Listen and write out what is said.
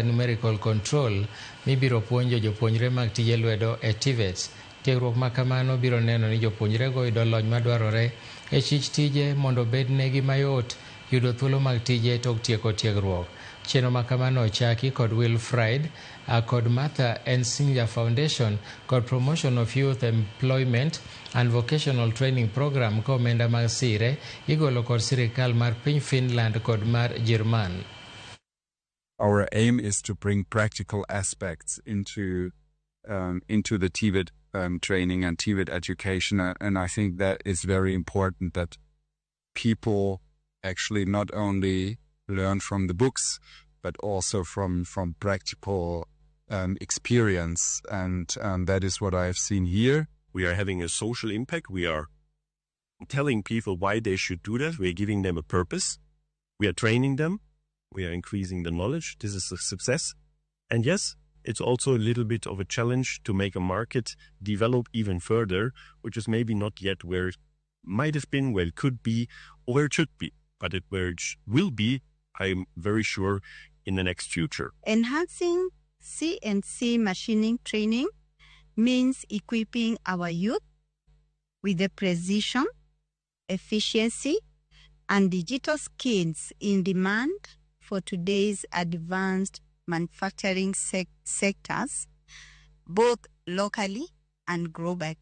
numerical control mibiro puonjo jopuonjre mag tije lwedo e TVETs. Tiegruok ma kamano biro neno ni jopuonjrego yudo lony madwarore e chich tije mondo bednegi mayot yudo thuolo mag tije tok tieko tiegruok. Chenro ma kamano ochaki kod Wilfried kod Martha Ensinger Foundation kod Promotion of Youth Employment and Vocational Training Program ka omenda mag sire igolo kod sirikal mar piny Finland kod mar Jerman. Our aim is to bring practical aspects into the TVET training and TVET education, and I think that is very important that people actually not only learn from the books, but also from practical experience, and that is what I have seen here. We are having a social impact. We are telling people why they should do that. We are giving them a purpose. We are training them. We are increasing the knowledge. This is a success. And yes, it's also a little bit of a challenge to make a market develop even further, which is maybe not yet where it might have been, where it could be, or where it should be. But where it will be, I'm very sure, in the next future. Enhancing CNC machining training means equipping our youth with the precision, efficiency, and digital skills in demand for today's advanced manufacturing sectors, both locally and globally.